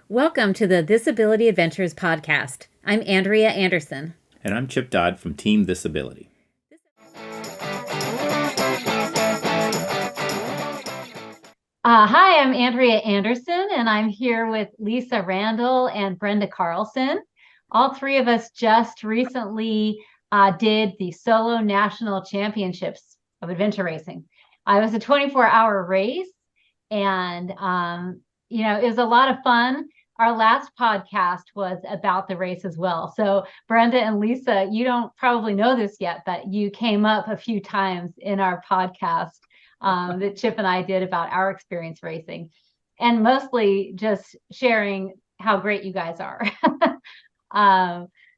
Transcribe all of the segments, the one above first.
Welcome to the Disability Adventures podcast. I'm Andrea Anderson. And I'm Chip Dodd from Team Disability. Hi, I'm Andrea Anderson, and I'm here with Lisa Randall and Brenda Carlson. All three of us just recently did the solo national championships of adventure racing. It was a 24-hour race, and it was a lot of fun. Our last podcast was about the race as well. So Brenda and Lisa, you don't probably know this yet, but you came up a few times in our podcast that Chip and I did about our experience racing, and mostly just sharing how great you guys are.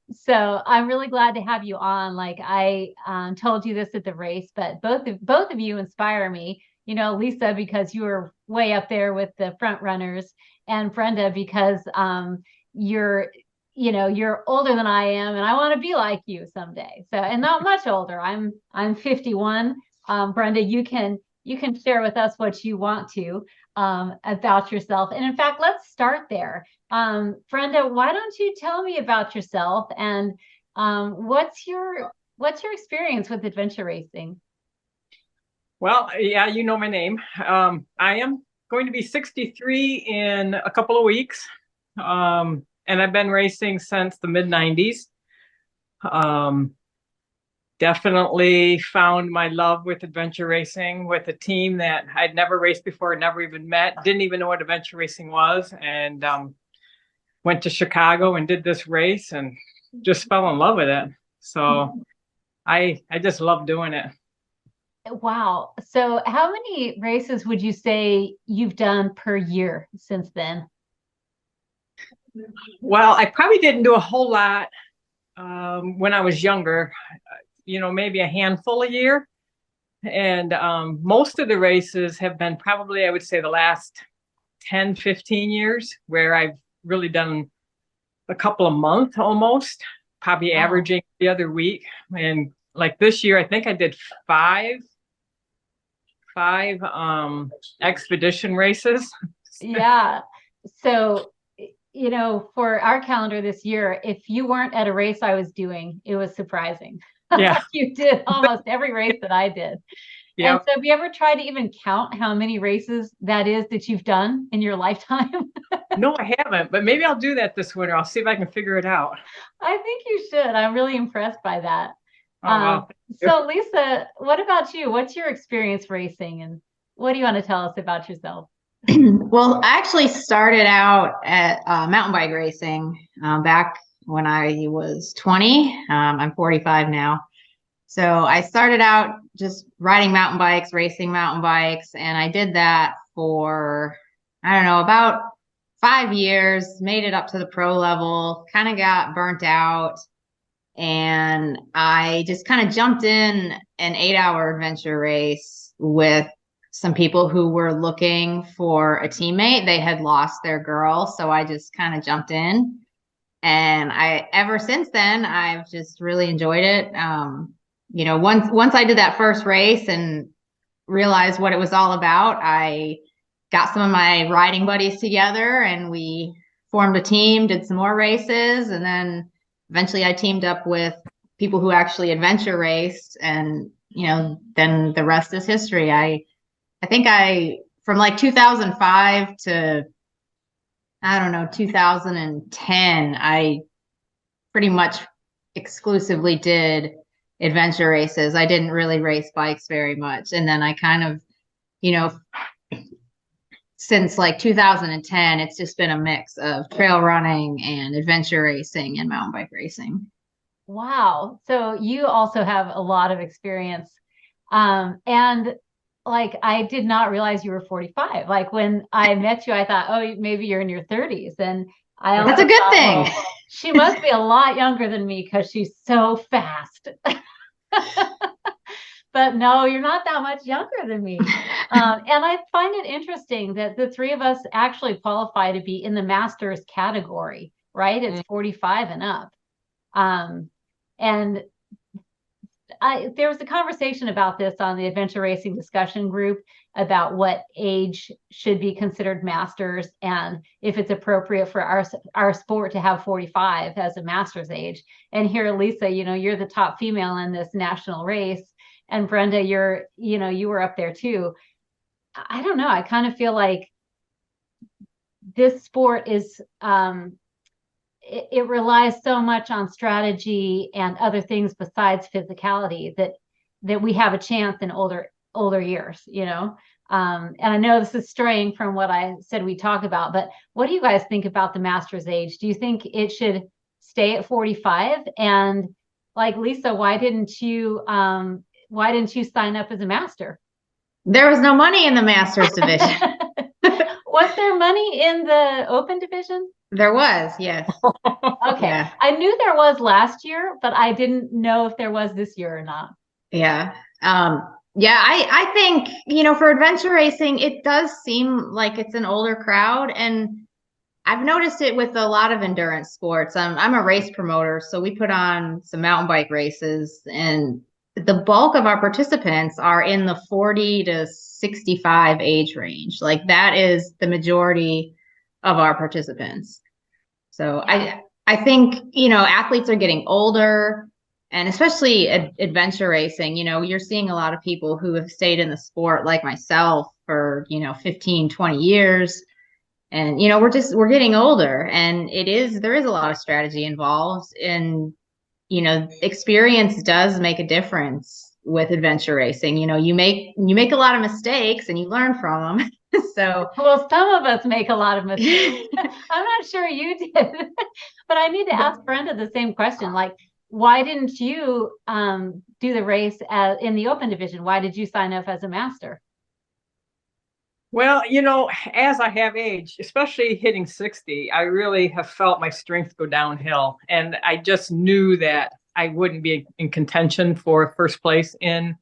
So I'm really glad to have you on. Like I told you this at the race, but both of you inspire me. You know, Lisa, because you were way up there with the front runners, and Brenda, because you're older than I am, and I want to be like you someday. So, and not much older. I'm 51. Brenda, you can share with us what you want to about yourself. And in fact, let's start there. Brenda, why don't you tell me about yourself and what's your experience with adventure racing? Well, yeah, you know my name. I am going to be 63 in a couple of weeks. And I've been racing since the mid-90s. Definitely found my love with adventure racing with a team that I'd never raced before, never even met, didn't even know what adventure racing was, and went to Chicago and did this race and just fell in love with it. So I just love doing it. Wow. So how many races would you say you've done per year since then? Well, I probably didn't do a whole lot when I was younger, maybe a handful a year. And most of the races have been probably, I would say, the last 10, 15 years where I've really done a couple a month almost, probably averaging the other week. And like this year, I think I did five expedition races. Yeah. So, for our calendar this year, if you weren't at a race I was doing, it was surprising. Yeah. You did almost every race that I did. Yep. And so have you ever tried to even count how many races that is that you've done in your lifetime? No, I haven't, but maybe I'll do that this winter. I'll see if I can figure it out. I think you should. I'm really impressed by that. Oh, wow. So Lisa, what about you? What's your experience racing, and what do you want to tell us about yourself? Well, I actually started out at mountain bike racing back when I was 20. I'm 45 now. So I started out just riding mountain bikes, racing mountain bikes, and I did that for, I don't know, about 5 years, made it up to the pro level, kind of got burnt out. And I just kind of jumped in an 8-hour adventure race with some people who were looking for a teammate. They had lost their girl. So I just kind of jumped in. And ever since then, I've just really enjoyed it. Once I did that first race and realized what it was all about, I got some of my riding buddies together and we formed a team, did some more races, and then eventually I teamed up with people who actually adventure raced, and then the rest is history. I think from like 2005 to, I don't know, 2010, I pretty much exclusively did adventure races. I didn't really race bikes very much. And then I kind of, since like 2010, it's just been a mix of trail running and adventure racing and mountain bike racing. Wow. So you also have a lot of experience. And like, I did not realize you were 45. Like when I met you, I thought, oh, maybe you're in your 30s. And that's a good thing. Well, she must be a lot younger than me because she's so fast. But no, you're not that much younger than me. And I find it interesting that the three of us actually qualify to be in the masters category, right? It's 45 and up. And there was a conversation about this on the adventure racing discussion group about what age should be considered masters and if it's appropriate for our sport to have 45 as a master's age. And here, Lisa, you're the top female in this national race, and Brenda, you were up there too. I don't know. I kind of feel like this sport is it relies so much on strategy and other things besides physicality that we have a chance in older years, and I know this is straying from what I said we talk about, but what do you guys think about the master's age? Do you think it should stay at 45? And like Lisa, why didn't you sign up as a master? There was no money in the master's division. Was there money in the open division? There was, yes. Okay. Yeah. I knew there was last year, but I didn't know if there was this year or not. Yeah. I think, for adventure racing, it does seem like it's an older crowd. And I've noticed it with a lot of endurance sports. I'm a race promoter, so we put on some mountain bike races, and the bulk of our participants are in the 40 to 65 age range. Like that is the majority of our participants. So Yeah. I think, athletes are getting older, and especially adventure racing, you're seeing a lot of people who have stayed in the sport like myself for, 15, 20 years. And, we're getting older, and there is a lot of strategy involved, and, experience does make a difference with adventure racing. You make a lot of mistakes and you learn from them. So, well, some of us make a lot of mistakes. I'm not sure you did, but I need to ask Brenda the same question. Like, why didn't you do the race in the open division? Why did you sign up as a master? Well, as I have aged, especially hitting 60, I really have felt my strength go downhill. And I just knew that I wouldn't be in contention for first place in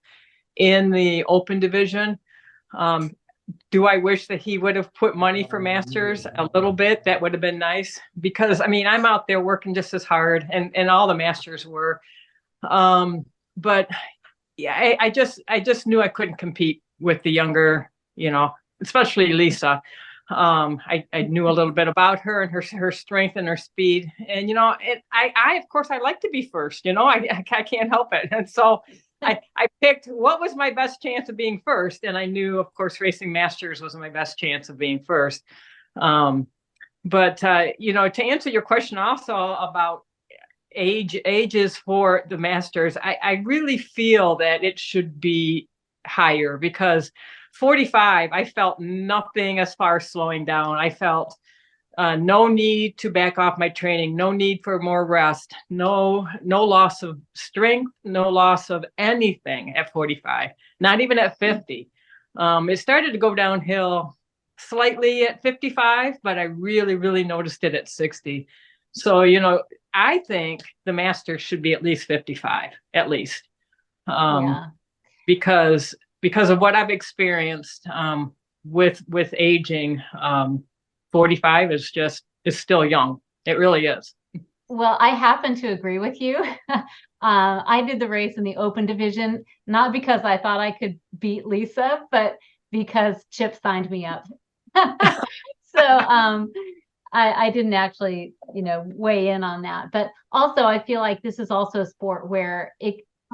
the open division. Do I wish that he would have put money for masters a little bit? That would have been nice, because I'm out there working just as hard, and all the masters were. But yeah, I just knew I couldn't compete with the younger, especially Lisa. I knew a little bit about her and her strength and her speed, and I of course I like to be first. I can't help it, and so I picked what was my best chance of being first, and I knew, of course, racing masters was my best chance of being first. But to answer your question also about ages for the masters, I really feel that it should be higher, because 45, I felt nothing as far as slowing down. I felt no need to back off my training, no need for more rest, no loss of strength, no loss of anything at 45, not even at 50. It started to go downhill slightly at 55, but I really, really noticed it at 60. So, I think the Masters should be at least 55, at least. Yeah. Because of what I've experienced with aging, 45 is still young. It really is. Well, I happen to agree with you. I did the race in the open division, not because I thought I could beat Lisa, but because Chip signed me up. So I didn't actually, weigh in on that. But also, I feel like this is also a sport where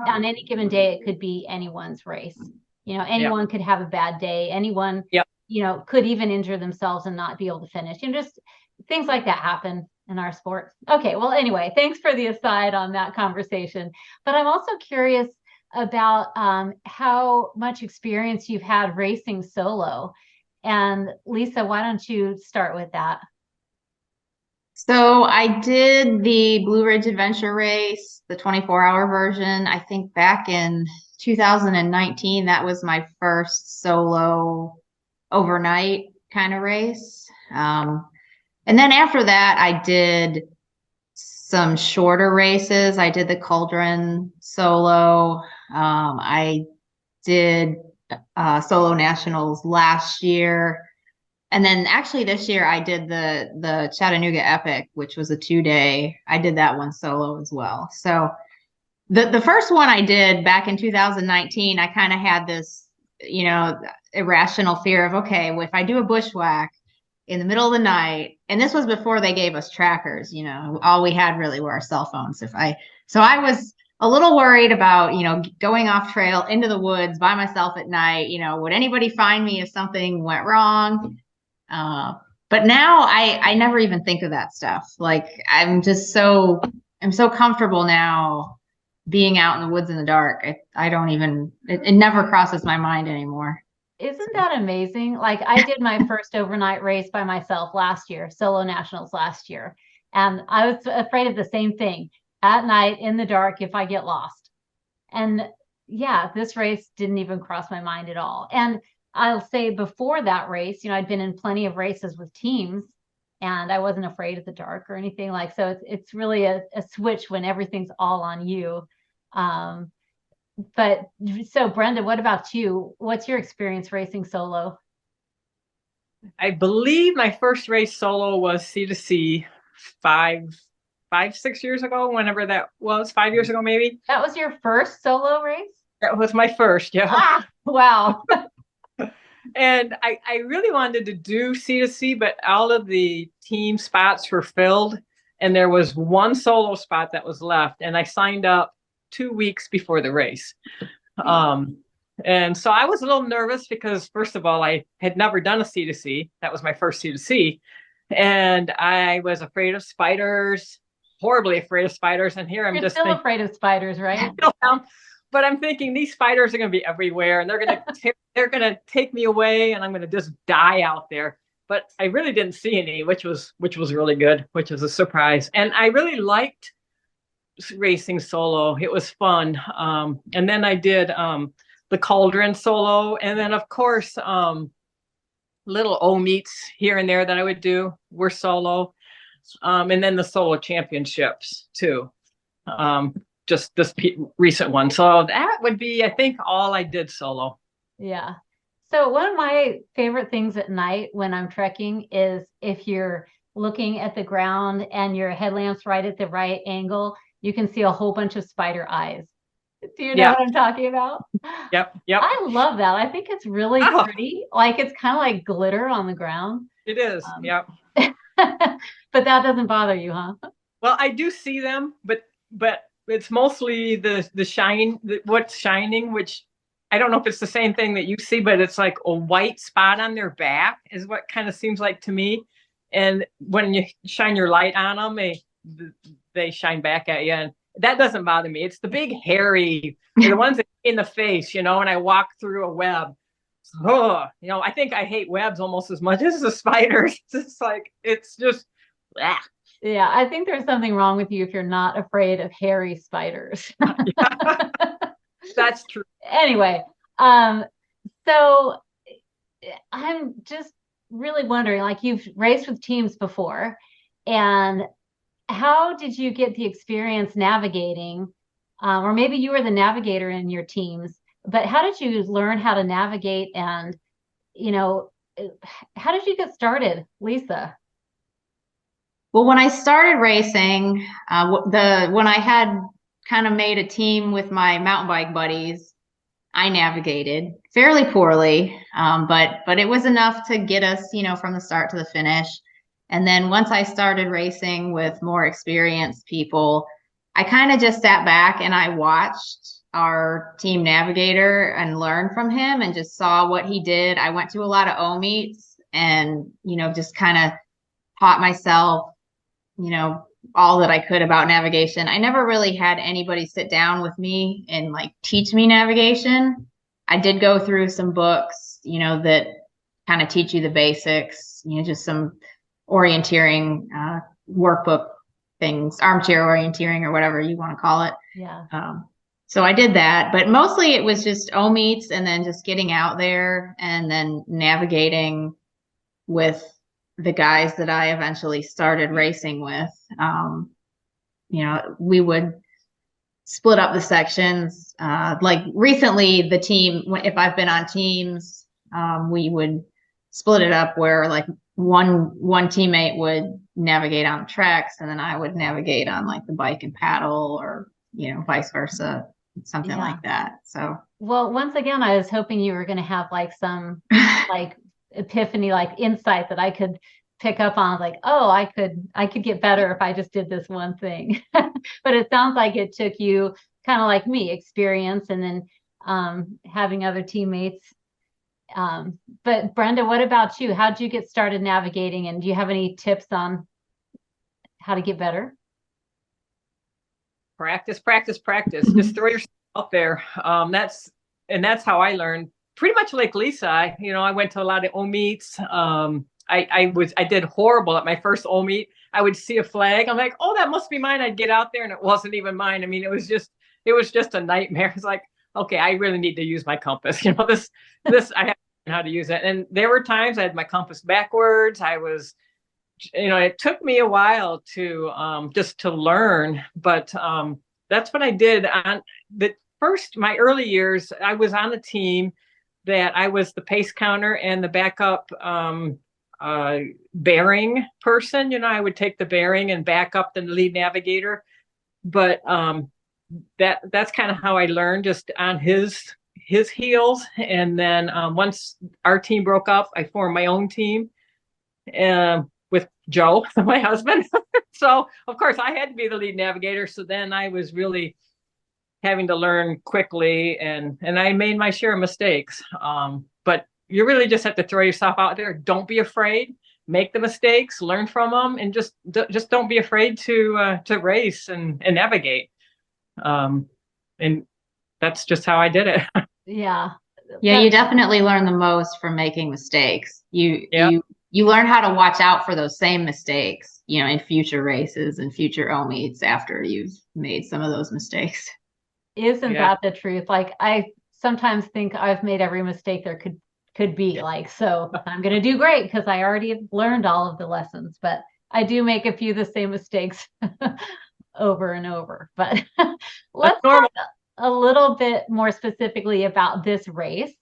on any given day, it could be anyone's race. Anyone could have a bad day. Anyone, could even injure themselves and not be able to finish. Just things like that happen in our sport. Okay, well, anyway, thanks for the aside on that conversation. But I'm also curious about how much experience you've had racing solo. And Lisa, why don't you start with that? So I did the Blue Ridge Adventure Race, the 24-hour version, I think back in 2019. That was my first solo overnight kind of race. And then after that, I did some shorter races. I did the Cauldron solo. I did solo nationals last year. And then actually this year I did the Chattanooga Epic, which was a 2-day. I did that one solo as well. So The first one I did back in 2019, I kind of had this, irrational fear of, okay, well, if I do a bushwhack in the middle of the night, and this was before they gave us trackers, all we had really were our cell phones. So I was a little worried about, going off trail into the woods by myself at night. Would anybody find me if something went wrong? But now I never even think of that stuff. Like I'm so comfortable now being out in the woods in the dark. I don't even, it never crosses my mind anymore. Isn't that amazing? Like I did my first overnight race by myself last year, solo nationals last year. And I was afraid of the same thing at night in the dark if I get lost. And yeah, this race didn't even cross my mind at all. And I'll say before that race, I'd been in plenty of races with teams and I wasn't afraid of the dark or anything like, so it's really a switch when everything's all on you. But so Brenda, what about you? What's your experience racing solo? I believe my first race solo was C2C 6 years ago, whenever that was, 5 years ago, maybe. That was your first solo race? That was my first, yeah. Ah, wow. And I really wanted to do C2C, but all of the team spots were filled and there was one solo spot that was left. And I signed up 2 weeks before the race. And so I was a little nervous because first of all, I had never done a C2C. That was my first C2C. And I was afraid of spiders, horribly afraid of spiders. And here I'm You're just still afraid of spiders, right? But I'm thinking these spiders are going to be everywhere and they're going to take me away and I'm going to just die out there. But I really didn't see any, which was really good, which was a surprise. And I really liked racing solo. It was fun. And then I did the Cauldron solo. And then of course, little O meets here and there that I would do were solo. And then the solo championships too. Just this recent one. So that would be, I think, all I did solo. Yeah. So one of my favorite things at night when I'm trekking is if you're looking at the ground and your headlamp's right at the right angle, you can see a whole bunch of spider eyes. Do you know what I'm talking about? Yep. I love that. I think it's really pretty. Like it's kind of like glitter on the ground. It is. Yep. But that doesn't bother you, huh? Well, I do see them, but it's mostly the shine, what's shining, which I don't know if it's the same thing that you see, but it's like a white spot on their back is what kind of seems like to me. And when you shine your light on them, they shine back at you. And that doesn't bother me. It's the big hairy, the ones that in the face, and I walk through a web. I think I hate webs almost as much as the spiders. It's just, ah. Yeah, I think there's something wrong with you if you're not afraid of hairy spiders. That's true. Anyway, so I'm just really wondering, like you've raced with teams before, and how did you get the experience navigating? Or maybe you were the navigator in your teams, but how did you learn how to navigate and, how did you get started, Lisa? Well, when I started racing, when I had kind of made a team with my mountain bike buddies, I navigated fairly poorly, but it was enough to get us, from the start to the finish. And then once I started racing with more experienced people, I kind of just sat back and I watched our team navigator and learned from him and just saw what he did. I went to a lot of O meets and, just kind of taught myself, all that I could about navigation. I never really had anybody sit down with me and like teach me navigation. I did go through some books, that kind of teach you the basics, just some orienteering workbook things, armchair orienteering or whatever you want to call it. Yeah. So I did that, but mostly it was just O meets and then just getting out there and then navigating with the guys that I eventually started racing with. We would split up the sections. Like recently the team, if I've been on teams, we would split it up where like one teammate would navigate on the tracks and then I would navigate on like the bike and paddle or vice versa, something Yeah. like that. So, Well, once again, I was hoping you were going to have like some like epiphany, like insight that I could pick up on, like, oh, I could get better if I just did this one thing. But it sounds like it took you kind of like me, experience, and then having other teammates. But Brenda, what about you? How'd you get started navigating, and do you have any tips on how to get better? Practice, practice, practice. Just throw yourself out there. That's how I learned. Pretty much like Lisa, I went to a lot of O meets. I did horrible at my first O meet. I would see a flag. I'm like, oh, that must be mine. I'd get out there and it wasn't even mine. I mean, it was just a nightmare. It's like, okay, I really need to use my compass. This I have to learn how to use it. And there were times I had my compass backwards. It took me a while to just to learn, but that's what I did on my early years. I was on a team that I was the pace counter and the backup bearing person. I would take the bearing and back up the lead navigator. But that's kind of how I learned, just on his heels. And then once our team broke up, I formed my own team with Joe, my husband. So of course I had to be the lead navigator. So then I was really having to learn quickly, and I made my share of mistakes. But you really just have to throw yourself out there. Don't be afraid. Make the mistakes, learn from them, and just don't be afraid to race and navigate. And that's just how I did it. Yeah. yeah, you definitely learn the most from making mistakes. Yeah. You learn how to watch out for those same mistakes, in future races and future O meets after you've made some of those mistakes. Isn't that the truth? Like, I sometimes think I've made every mistake there could be, like, so I'm going to do great because I already have learned all of the lessons, but I do make a few of the same mistakes over and over. But let's talk a little bit more specifically about this race.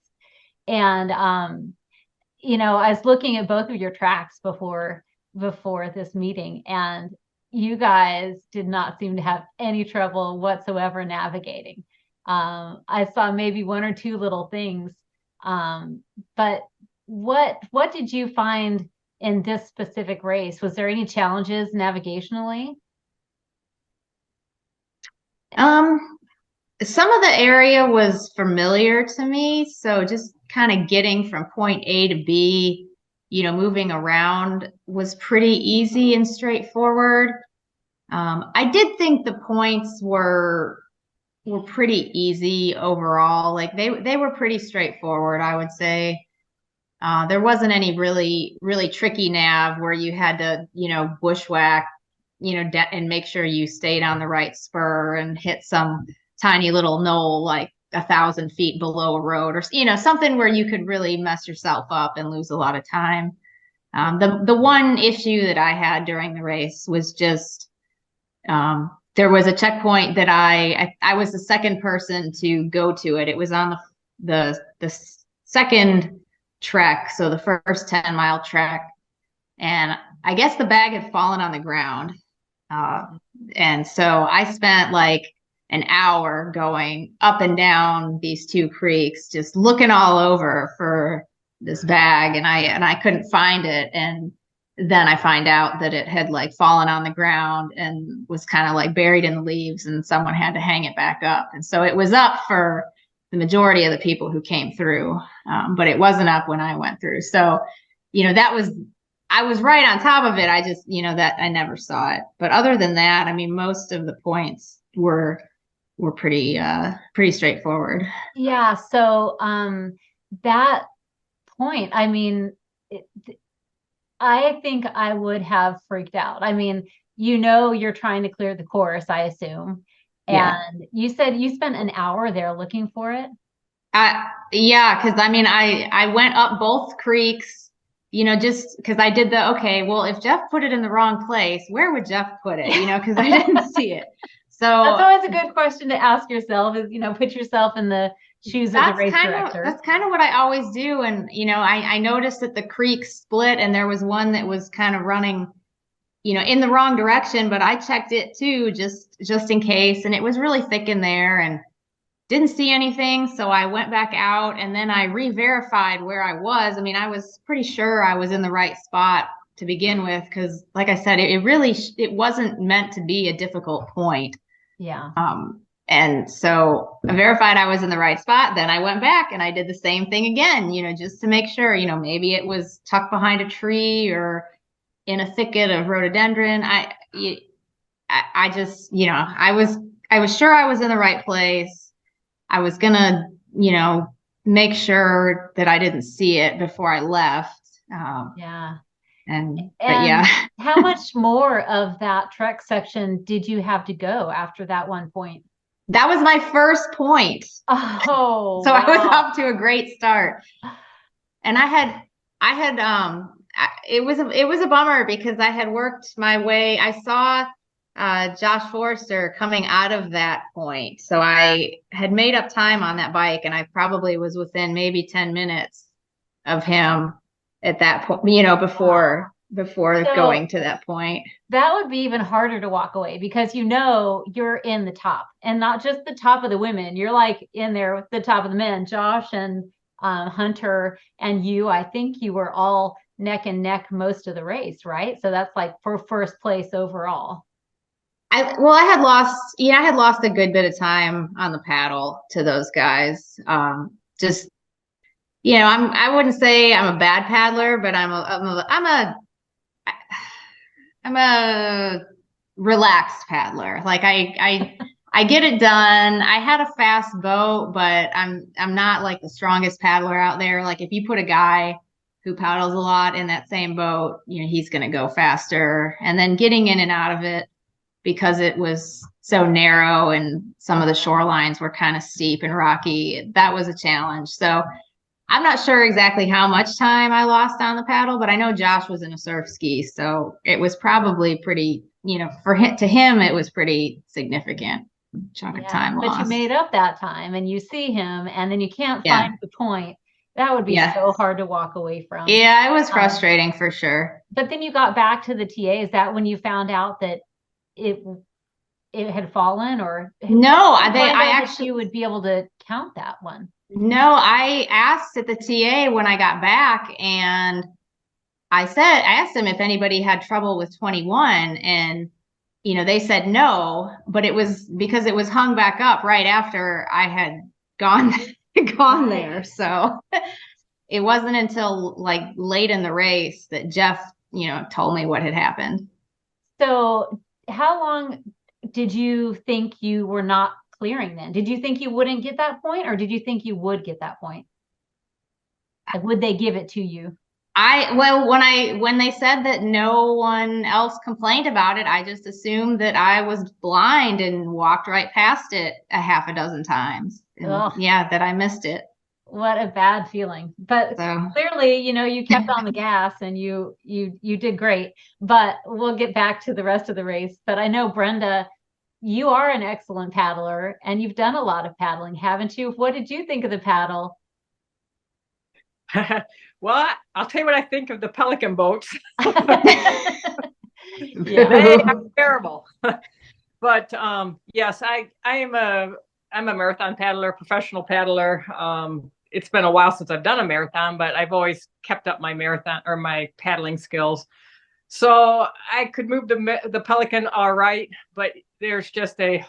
And I was looking at both of your tracks before this meeting, and you guys did not seem to have any trouble whatsoever navigating. I saw maybe one or two little things, but what did you find in this specific race? Was there any challenges navigationally? Some of the area was familiar to me, so just kind of getting from point A to B, moving around was pretty easy and straightforward. I did think the points were pretty easy overall. Like they were pretty straightforward, I would say. There wasn't any really, really tricky nav where you had to, bushwhack, and make sure you stayed on the right spur and hit some tiny little knoll like 1,000 feet below a road, or something where you could really mess yourself up and lose a lot of time. The one issue that I had during the race was just there was a checkpoint that I was the second person to go to it. It was on the second trek, so the first 10-mile trek, and I guess the bag had fallen on the ground, and so I spent like an hour going up and down these two creeks, just looking all over for this bag, and I couldn't find it. And then I find out that it had like fallen on the ground and was kind of like buried in the leaves, and someone had to hang it back up. And so it was up for the majority of the people who came through, but it wasn't up when I went through. So, I was right on top of it. I just, that I never saw it. But other than that, I mean, most of the points were pretty straightforward. Yeah. So that point, I mean, I think I would have freaked out. I mean, you're trying to clear the course, I assume. And you said you spent an hour there looking for it? Yeah, because I mean, I went up both creeks, just because I did okay, well, if Jeff put it in the wrong place, where would Jeff put it? Because I didn't see it. So that's always a good question to ask yourself is, put yourself in the shoes of the race director. That's kind of what I always do. And, I noticed that the creek split and there was one that was kind of running in the wrong direction, but I checked it too, just in case. And it was really thick in there and didn't see anything. So I went back out and then I re-verified where I was. I mean, I was pretty sure I was in the right spot to begin with, because like I said, it really, it wasn't meant to be a difficult point. Yeah. And so I verified I was in the right spot. Then I went back and I did the same thing again, just to make sure, maybe it was tucked behind a tree or in a thicket of rhododendron. I just, I was sure I was in the right place. I was gonna, make sure that I didn't see it before I left. Yeah. But yeah. How much more of that trek section did you have to go after that one point? That was my first point. Oh, so wow. I was off to a great start. And it was a bummer because I had worked my way. I saw Josh Forrester coming out of that point. So I had made up time on that bike, and I probably was within maybe 10 minutes of him at that point, before going to that point. That would be even harder to walk away because you're in the top, and not just the top of the women. You're like in there with the top of the men. Josh and Hunter and you, I think you were all neck and neck most of the race, right? So that's like for first place overall. I had lost a good bit of time on the paddle to those guys. I wouldn't say I'm a bad paddler, but I'm a relaxed paddler. Like I get it done. I had a fast boat, but I'm not like the strongest paddler out there. Like if you put a guy who paddles a lot in that same boat, he's going to go faster. And then getting in and out of it, because it was so narrow and some of the shorelines were kind of steep and rocky, that was a challenge. So I'm not sure exactly how much time I lost on the paddle, but I know Josh was in a surf ski, so it was probably pretty, to him, it was pretty significant chunk of time lost. But you made up that time, and you see him, and then you can't find the point. That would be so hard to walk away from. Yeah, it was frustrating for sure. But then you got back to the TA. Is that when you found out that it had fallen, or no? I actually you would be able to count that one. No, I asked at the TA when I got back, and I asked them if anybody had trouble with 21, and they said no, but it was because it was hung back up right after I had gone there. So it wasn't until like late in the race that Jeff, told me what had happened. So how long did you think you were not clearing then? Did you think you wouldn't get that point, or did you think you would get that point? Like, would they give it to you? When they said that no one else complained about it, I just assumed that I was blind and walked right past it a half a dozen times. That I missed it. What a bad feeling. But clearly, you kept on the gas and you did great. But we'll get back to the rest of the race. But I know, Brenda, you are an excellent paddler, and you've done a lot of paddling, haven't you? What did you think of the paddle? Well, I'll tell you what I think of the Pelican boats. Yeah. They are terrible. But yes, I'm a marathon paddler, professional paddler. It's been a while since I've done a marathon, but I've always kept up my marathon or my paddling skills. So I could move the Pelican all right, but there's just a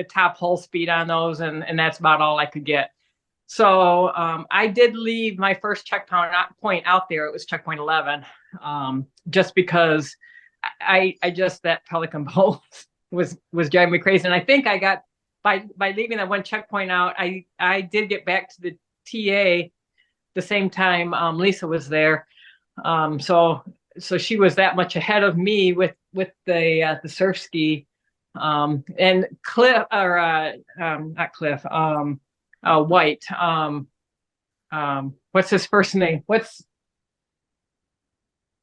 top hull speed on those, and that's about all I could get. So I did leave my first checkpoint out there. It was checkpoint 11, just because that Pelican boat was driving me crazy. And I think I got by leaving that one checkpoint out, I did get back to the TA the same time Lisa was there. So she was that much ahead of me with the surf ski, and Cliff, or not Cliff, White. What's his first name? There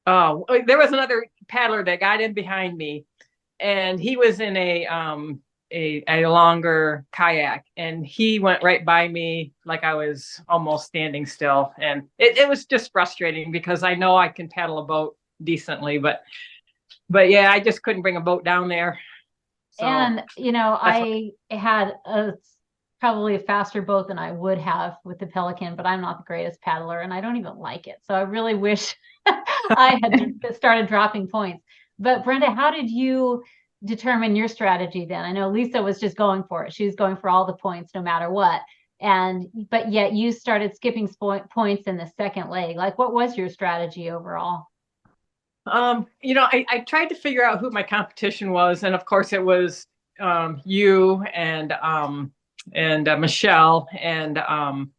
was another paddler that got in behind me, and he was in a longer kayak, and he went right by me like I was almost standing still. And it was just frustrating because I know I can paddle a boat decently, but but yeah, I just couldn't bring a boat down there. So And, that's what- I had probably a faster boat than I would have with the Pelican, but I'm not the greatest paddler and I don't even like it. So I really wish I had started dropping points. But Brenda, how did you determine your strategy then? I know Lisa was just going for it. She was going for all the points no matter what. But yet you started skipping points in the second leg. Like, what was your strategy overall? I tried to figure out who my competition was, and of course it was you and Michelle and um,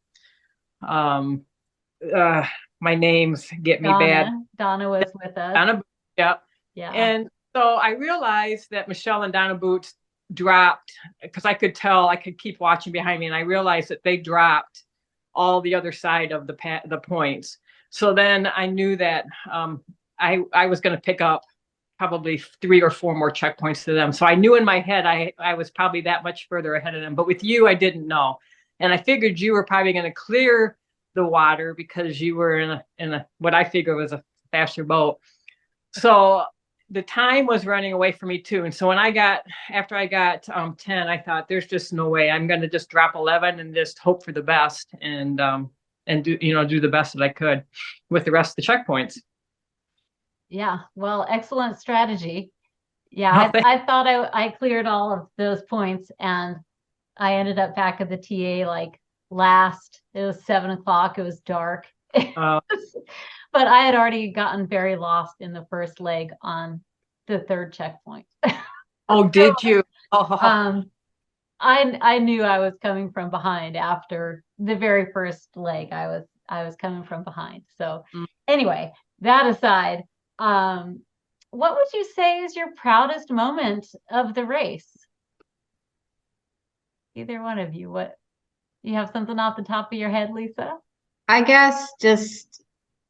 my names get me bad. Donna was with us. Donna, yep. Yeah. And so I realized that Michelle and Donna Boots dropped because I could tell, I could keep watching behind me, and I realized that they dropped all the other side of the points. So then I knew that I was going to pick up probably 3 or 4 more checkpoints to them. So I knew in my head I was probably that much further ahead of them. But with you, I didn't know, and I figured you were probably going to clear the water because you were in a what I figured was a faster boat. So the time was running away from me too. And so after I got 10, I thought there's just no way. I'm going to just drop 11 and just hope for the best and do the best that I could with the rest of the checkpoints. Yeah, well, excellent strategy. Yeah, I thought I cleared all of those points, and I ended up back at the TA like last. It was 7 o'clock. It was dark. But I had already gotten very lost in the first leg on the third checkpoint. Oh, did you? I knew I was coming from behind after the very first leg. I was coming from behind. So anyway, that aside, what would you say is your proudest moment of the race? Either one of you, you have something off the top of your head, Lisa? I guess just,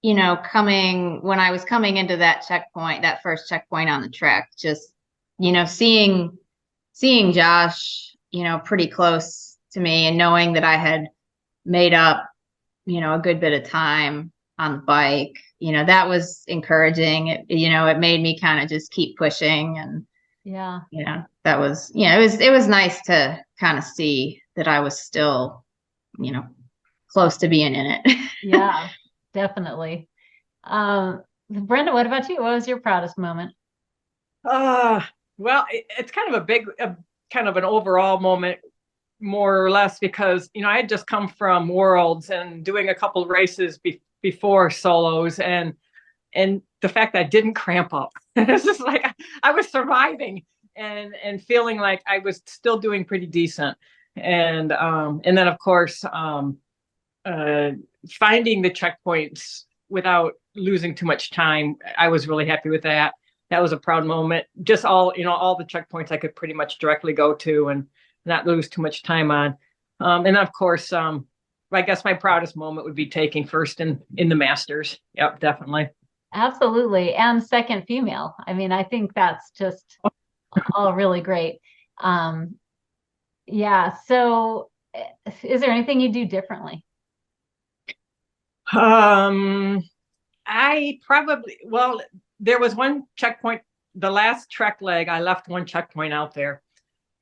when I was coming into that checkpoint, that first checkpoint on the trek, just, seeing Josh, pretty close to me and knowing that I had made up, a good bit of time on the bike, that was encouraging. It made me kind of just keep pushing, and that was, it was nice to kind of see that I was still, close to being in it. Yeah, definitely. Brenda, what about you? What was your proudest moment? Well, it's kind of kind of an overall moment, more or less, because I had just come from Worlds and doing a couple of races before solos, and the fact that I didn't cramp up. It's just like I was surviving and feeling like I was still doing pretty decent, and then of course finding the checkpoints without losing too much time. I was really happy with that. That was a proud moment. Just all the checkpoints I could pretty much directly go to and not lose too much time on. And of course, I guess my proudest moment would be taking first in the Masters. Yep, definitely. Absolutely. And second female. I mean, I think that's just all really great. Yeah. So is there anything you do differently? There was one checkpoint, the last trek leg, I left one checkpoint out there.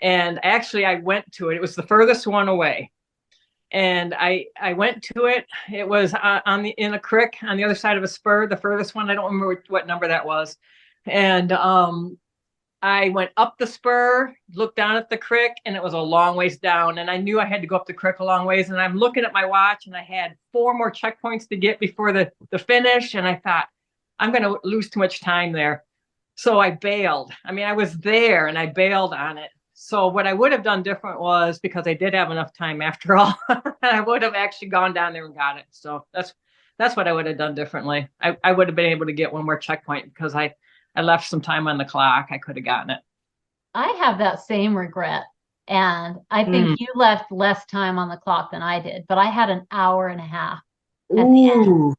And actually I went to it. It was the furthest one away. And I went to it. It was in a creek on the other side of a spur, the furthest one. I don't remember what number that was. And I went up the spur, looked down at the creek, and it was a long ways down. And I knew I had to go up the creek a long ways. And I'm looking at my watch, and I had 4 more checkpoints to get before the finish. And I thought, I'm going to lose too much time there. So I bailed. I mean, I was there, and I bailed on it. So what I would have done different was, because I did have enough time after all, I would have actually gone down there and got it. So that's what I would have done differently. I would have been able to get one more checkpoint because I left some time on the clock. I could have gotten it. I have that same regret. And I think you left less time on the clock than I did, but I had an hour and a half at the end.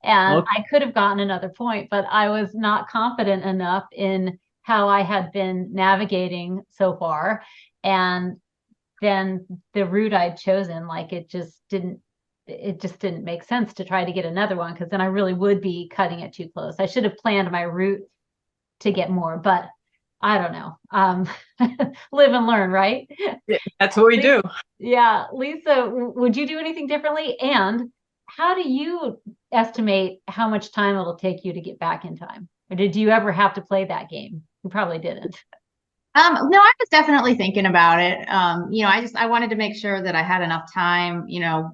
And I could have gotten another point, but I was not confident enough in how I had been navigating so far. And then the route I'd chosen, like it just didn't make sense to try to get another one, because then I really would be cutting it too close. I should have planned my route to get more, but I don't know. Live and learn, right? Yeah, that's what we do. Yeah. Lisa, would you do anything differently? And how do you estimate how much time it'll take you to get back in time? Or did you ever have to play that game? You probably didn't. No, I was definitely thinking about it. I wanted to make sure that I had enough time,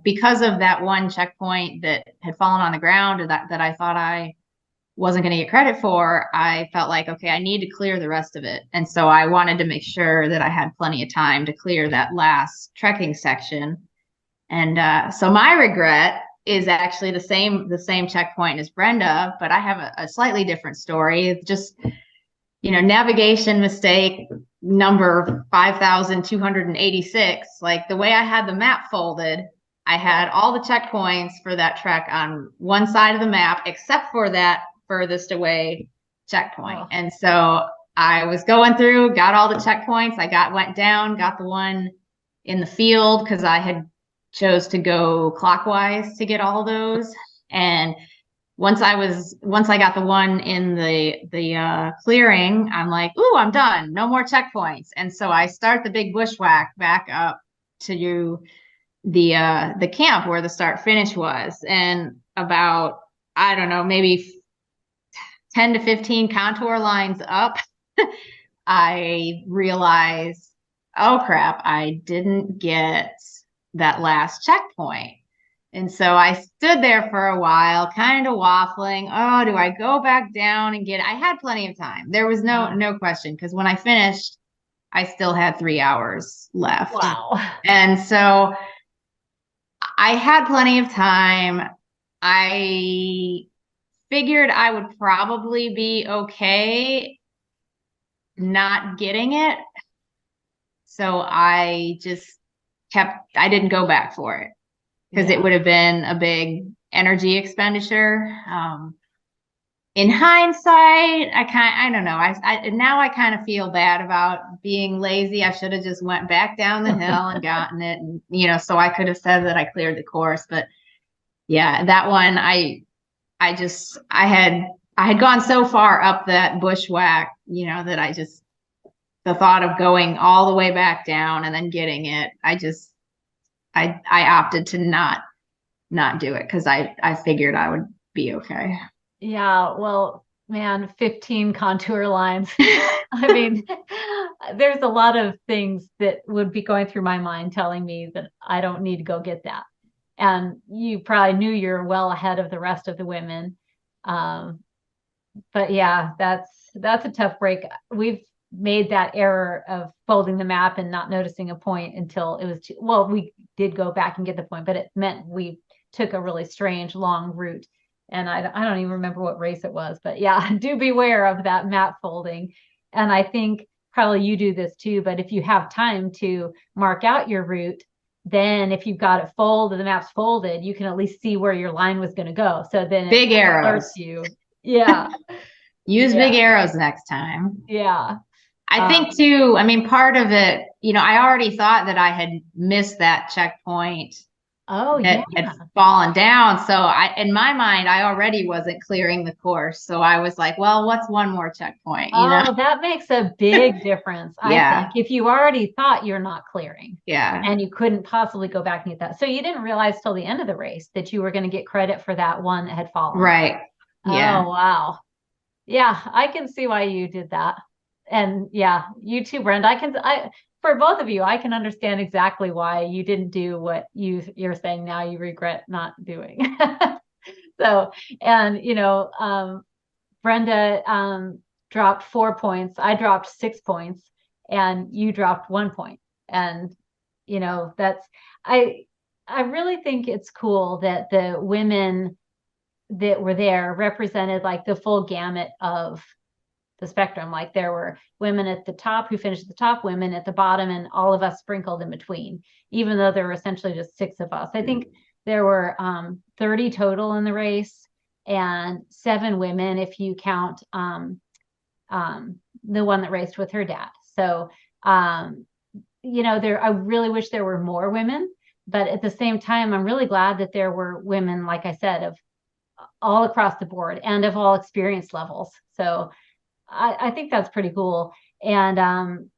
because of that one checkpoint that had fallen on the ground or that I thought I wasn't going to get credit for. I felt like, okay, I need to clear the rest of it. And so I wanted to make sure that I had plenty of time to clear that last trekking section. And so my regret is actually the same checkpoint as Brenda, but I have a slightly different story. It's just, navigation mistake number 5,286. Like the way I had the map folded, I had all the checkpoints for that trek on one side of the map, except for that furthest away checkpoint. Oh. And so I was going through, got all the checkpoints. Went down, got the one in the field because I had chose to go clockwise to get all those. And once I got the one in the clearing, I'm like, ooh, I'm done. No more checkpoints. And so I start the big bushwhack back up to the camp where the start finish was. And about, I don't know, maybe 10 to 15 contour lines up, I realized, oh crap, I didn't get that last checkpoint. And so I stood there for a while, kind of waffling. Oh, do I go back down and get it? I had plenty of time. There was no question, because when I finished, I still had 3 hours left. Wow. And so I had plenty of time. I figured I would probably be okay not getting it. So I didn't go back for it. Because it would have been a big energy expenditure. In hindsight, I don't know. Now I kind of feel bad about being lazy. I should have just went back down the hill and gotten it, and so I could have said that I cleared the course. But yeah, that one I had gone so far up that bushwhack, that the thought of going all the way back down and then getting it, I opted to not do it because I figured I would be okay. Yeah, well, man, 15 contour lines. I mean, there's a lot of things that would be going through my mind telling me that I don't need to go get that. And you probably knew you're well ahead of the rest of the women. But yeah, that's a tough break. We've made that error of folding the map and not noticing a point until it was we did go back and get the point, but it meant we took a really strange long route. And I don't even remember what race it was, but yeah, do beware of that map folding. And I think probably you do this too, but if you have time to mark out your route, then if you've got it folded, the map's folded, you can at least see where your line was going to go. So then big arrows. Alerts you. Yeah. Use big arrows next time. Yeah. I think too, part of it, I already thought that I had missed that checkpoint. That had fallen down. So in my mind, I already wasn't clearing the course. So I was like, well, what's one more checkpoint? That makes a big difference. I think if you already thought you're not clearing, and you couldn't possibly go back and get that. So you didn't realize till the end of the race that you were going to get credit for that one that had fallen. Right. Yeah. Oh, wow. Yeah, I can see why you did that. And yeah, you too, Brenda. For both of you, I can understand exactly why you didn't do what you're saying now you regret not doing. So, and Brenda dropped 4 points. I dropped 6 points, and you dropped 1 point. And I really think it's cool that the women that were there represented like the full gamut of the spectrum. Like there were women at the top who finished at the top, women at the bottom, and all of us sprinkled in between, even though there were essentially just 6 of us. I think there were 30 total in the race, and 7 women if you count the one that raced with her dad. So I really wish there were more women, but at the same time, I'm really glad that there were women, like I said, of all across the board and of all experience levels. So I think that's pretty cool. And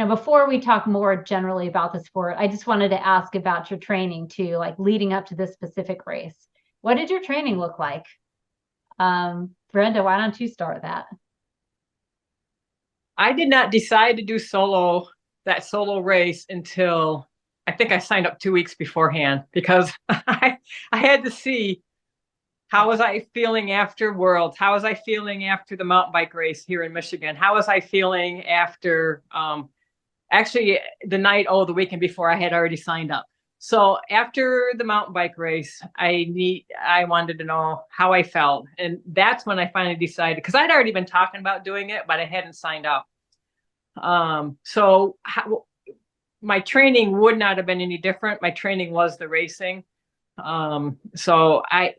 before we talk more generally about the sport, I just wanted to ask about your training too, like leading up to this specific race. What did your training look like? Brenda, why don't you start that? I did not decide to do that solo race until I think I signed up 2 weeks beforehand, because I had to see how was I feeling after Worlds? How was I feeling after the mountain bike race here in Michigan? How was I feeling after actually the weekend before I had already signed up. So after the mountain bike race, I wanted to know how I felt. And that's when I finally decided, because I'd already been talking about doing it, but I hadn't signed up. My training would not have been any different. My training was the racing. So I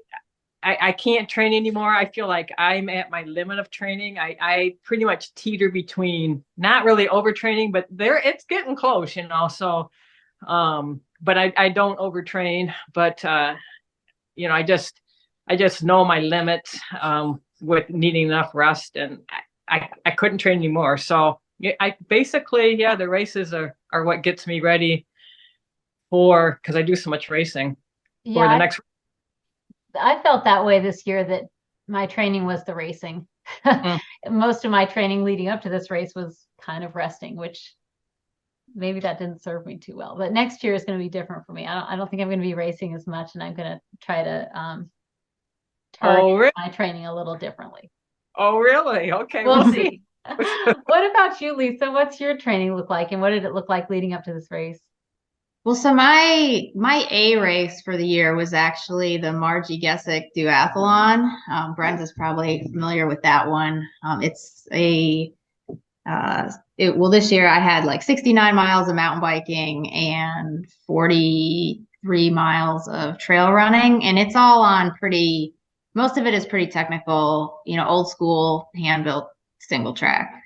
can't train anymore. I feel like I'm at my limit of training. I pretty much teeter between not really overtraining, but it's getting close, So, but I don't overtrain. But I just know my limits with needing enough rest, and I couldn't train anymore. So I basically, the races are what gets me ready because I do so much racing for the next. I felt that way this year, that my training was the racing. Most of my training leading up to this race was kind of resting, which maybe that didn't serve me too well. But next year is going to be different for me. I don't think I'm going to be racing as much, and I'm going to try to target my training a little differently. Oh, really? Okay. We'll see. What about you, Lisa? What's your training look like, and what did it look like leading up to this race? Well, so my A race for the year was actually the Margie Gesick duathlon. Brenda's probably familiar with that one. It's this year I had like 69 miles of mountain biking and 43 miles of trail running, and it's all on most of it is pretty technical, old school hand built single track.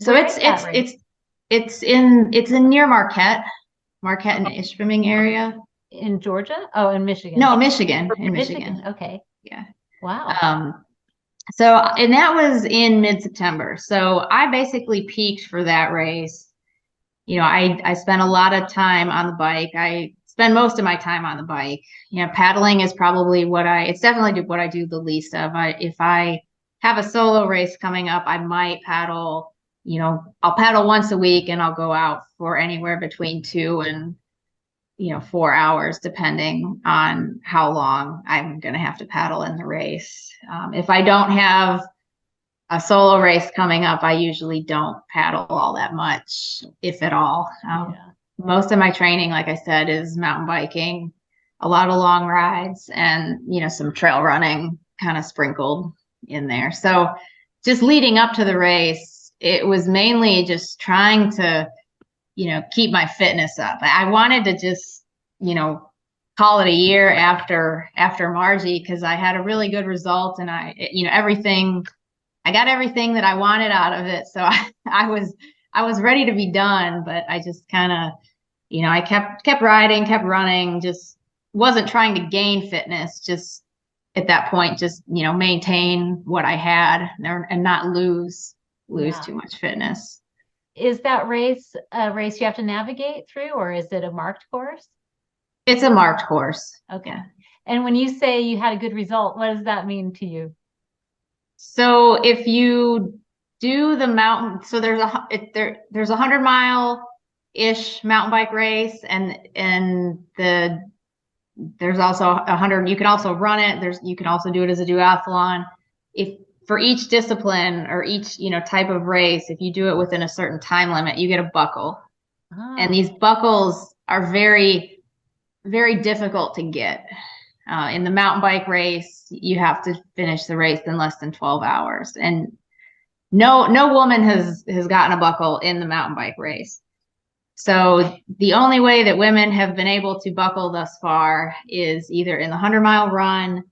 So it's in near Marquette and Ishpeming area. In Georgia? Oh, in Michigan. No, Michigan. In Michigan. Okay. Yeah. Wow. And that was in mid-September. So I basically peaked for that race. I spent a lot of time on the bike. I spend most of my time on the bike. Paddling is probably it's definitely what I do the least of. If I have a solo race coming up, I might paddle. I'll paddle once a week, and I'll go out for anywhere between 2 and 4 hours, depending on how long I'm going to have to paddle in the race. If I don't have a solo race coming up, I usually don't paddle all that much, if at all. Most of my training, like I said, is mountain biking, a lot of long rides, and some trail running kind of sprinkled in there. So just leading up to the race, it was mainly just trying to, keep my fitness up. I wanted to just, call it a year after Margie, because I had a really good result, and I got everything that I wanted out of it. So I was ready to be done, but I just kind of, I kept riding, kept running, just wasn't trying to gain fitness, just at that point, just, maintain what I had and not lose too much fitness. Is that race a race you have to navigate through, or is it a marked course? It's a marked course. Okay. And when you say you had a good result, what does that mean to you? So if you do the mountain, so there's a 100-mile-ish mountain bike race, and there's also 100. You can also run it. You can also do it as a duathlon. For each discipline or each type of race, if you do it within a certain time limit, you get a buckle. And these buckles are very, very difficult to get. In the mountain bike race, you have to finish the race in less than 12 hours, and no woman has gotten a buckle in the mountain bike race. So the only way that women have been able to buckle thus far is either in the 100-mile run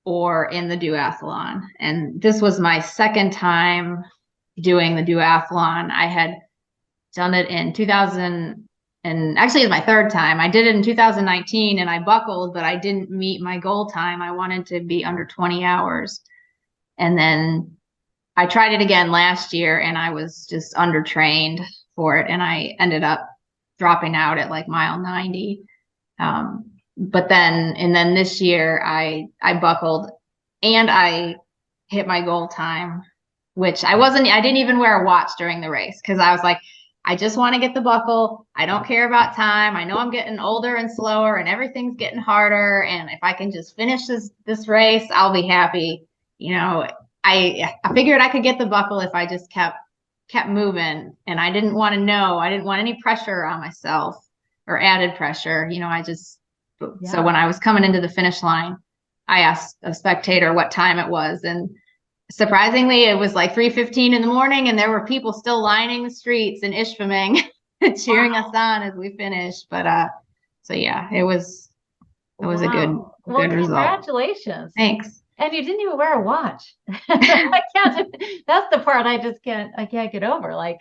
or in the duathlon. And this was my second time doing the duathlon. I had done it in 2000, and actually it's my third time. I did it in 2019, and I buckled, but I didn't meet my goal time. I wanted to be under 20 hours. And then I tried it again last year and I was just undertrained for it. And I ended up dropping out at like mile 90. But then this year I buckled and I hit my goal time, which I didn't even wear a watch during the race because I was like, I just want to get the buckle. I don't care about time. I know I'm getting older and slower and everything's getting harder. And if I can just finish this race, I'll be happy. You know, I figured I could get the buckle if I just kept moving. And I didn't want any pressure on myself or added pressure. You know, so when I was coming into the finish line, I asked a spectator what time it was, and surprisingly, it was like 3:15 in the morning, and there were people still lining the streets in Ishpeming, cheering us on as we finished. But so yeah, it was a good result. Congratulations! Thanks. And you didn't even wear a watch. That's the part I can't get over. Like,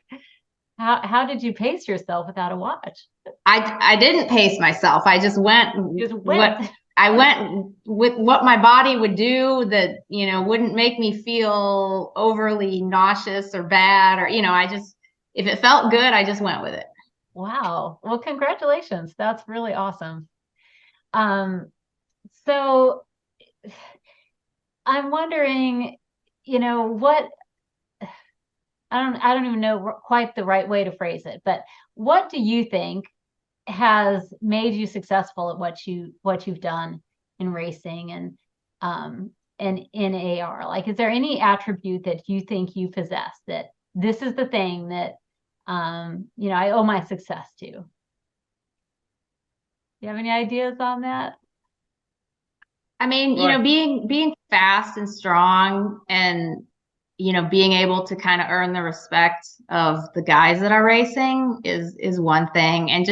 how did you pace yourself without a watch? I didn't pace myself. I just went. I went with what my body would do that, you know, wouldn't make me feel overly nauseous or bad, or, you know, if it felt good, I just went with it. Wow. Well, congratulations. That's really awesome. So I'm wondering, you know, I don't even know quite the right way to phrase it, but what do you think has made you successful at what you've done in racing and in AR? Like, is there any attribute that you think you possess that this is the thing that you know, I owe my success to? You have any ideas on that? I mean, you know, being fast and strong and, you know, being able to kind of earn the respect of the guys that are racing is one thing. And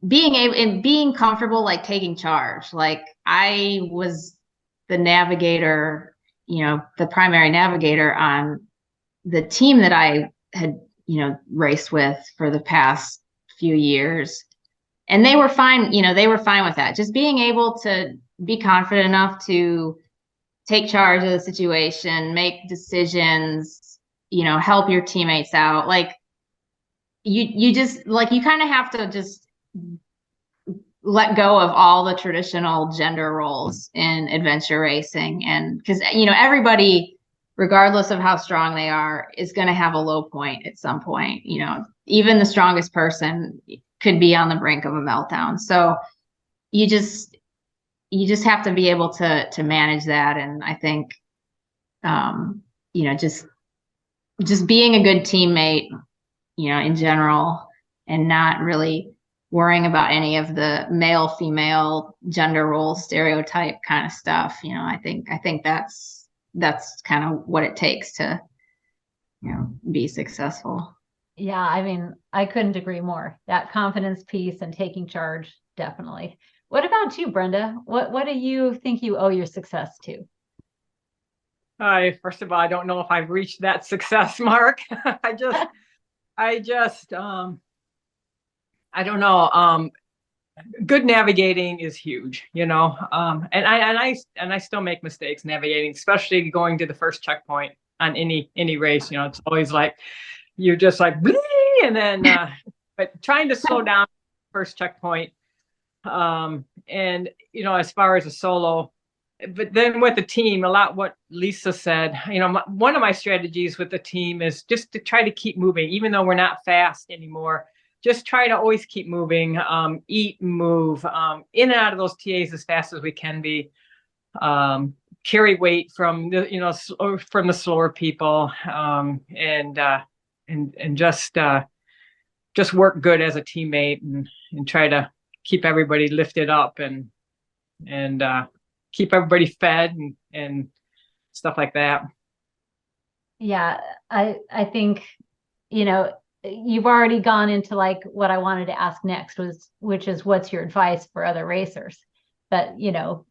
being comfortable, like taking charge. Like I was the navigator, you know, the primary navigator on the team that I had, you know, raced with for the past few years. And they were fine, you know, with that. Just being able to be confident enough to take charge of the situation, make decisions, you know, help your teammates out. Like you just like, you kind of have to just let go of all the traditional gender roles in adventure racing. And because, you know, everybody, regardless of how strong they are, is going to have a low point at some point. You know, even the strongest person could be on the brink of a meltdown. So you just have to be able to manage that. And I think, you know, just being a good teammate, you know, in general, and not really worrying about any of the male, female, gender role stereotype kind of stuff. You know, I think that's kind of what it takes to, you know, be successful. Yeah, I mean, I couldn't agree more. That confidence piece and taking charge, definitely. What about you, Brenda? What do you think you owe your success to? First of all, I don't know if I've reached that success mark. I don't know. Good navigating is huge, you know. And I still make mistakes navigating, especially going to the first checkpoint on any race. You know, it's always like you're just like, Blee! And then but trying to slow down first checkpoint. And you know, as far as a solo, but then with the team, a lot what Lisa said, you know, one of my strategies with the team is just to try to keep moving, even though we're not fast anymore. Just try to always keep moving, eat and move, in and out of those TAs as fast as we can be. Carry weight from the, you know, from the slower people, and just work good as a teammate and try to keep everybody lifted up and keep everybody fed and stuff like that. Yeah, I think, you know, you've already gone into like what I wanted to ask next which is what's your advice for other racers? But, you know,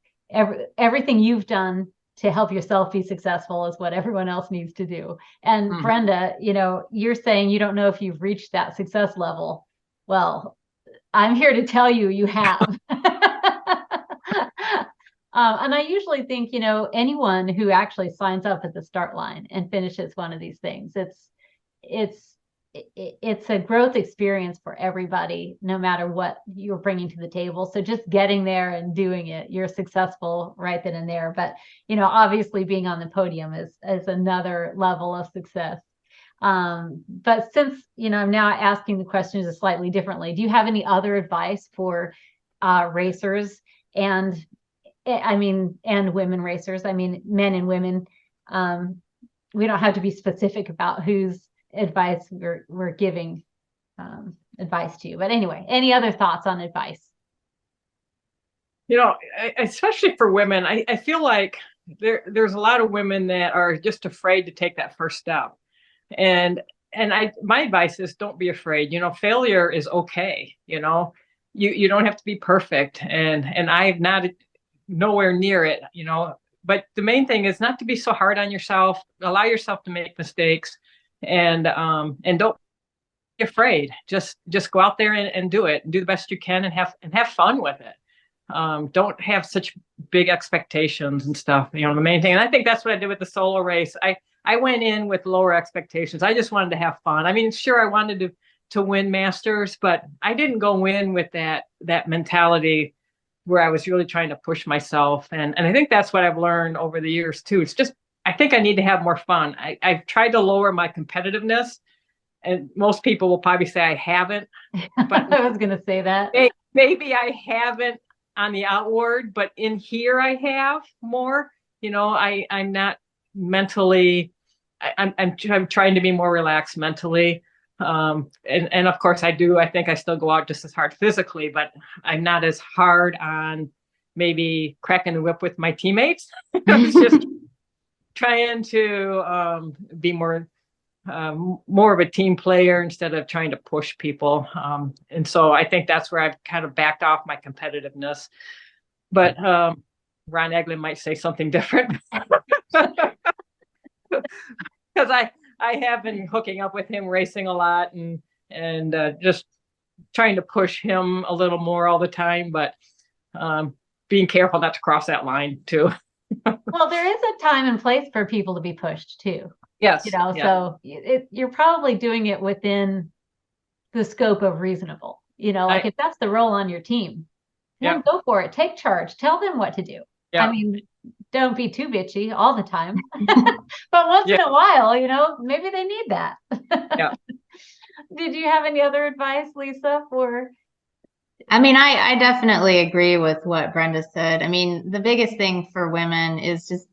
everything you've done to help yourself be successful is what everyone else needs to do. And Brenda, you know, you're saying you don't know if you've reached that success level. Well, I'm here to tell you, you have. And I usually think, anyone who actually signs up at the start line and finishes one of these things, it's a growth experience for everybody, no matter what you're bringing to the table. So just getting there and doing it, you're successful right then and there. But, obviously being on the podium is another level of success. But since, I'm now asking the questions slightly differently, do you have any other advice for racers and women racers? I mean, men and women. We don't have to be specific about whose advice we're giving advice to. But anyway, any other thoughts on advice? Especially for women, I feel like there's a lot of women that are just afraid to take that first step. And my advice is don't be afraid. Failure is okay. You don't have to be perfect. And I'm not nowhere near it, but the main thing is not to be so hard on yourself. Allow yourself to make mistakes, and don't be afraid. Just go out there and do it, and do the best you can, and have fun with it. Don't have such big expectations and stuff. The main thing, and I think that's what I did with the solo race. I went in with lower expectations. I just wanted to have fun. I mean, sure, I wanted to win Masters, but I didn't go in with that mentality where I was really trying to push myself. And I think that's what I've learned over the years too. It's just, I think I need to have more fun. I've tried to lower my competitiveness, and most people will probably say I haven't. But I was going to say that. Maybe I haven't on the outward, but in here I have more. I'm not mentally, I'm trying to be more relaxed mentally. And of course I think I still go out just as hard physically, but I'm not as hard on maybe cracking the whip with my teammates. I'm just trying to be more of a team player instead of trying to push people. And so I think that's where I've kind of backed off my competitiveness. But Ron Eglin might say something different. Because I have been hooking up with him, racing a lot, and just trying to push him a little more all the time, but being careful not to cross that line too. Well, there is a time and place for people to be pushed too. Yes. Yeah. So you're probably doing it within the scope of reasonable. If that's the role on your team, then go for it. Take charge. Tell them what to do. Yeah. I mean, don't be too bitchy all the time, but once in a while, maybe they need that. Yeah. Did you have any other advice, Lisa, for? I mean, I definitely agree with what Brenda said. I mean, the biggest thing for women is just,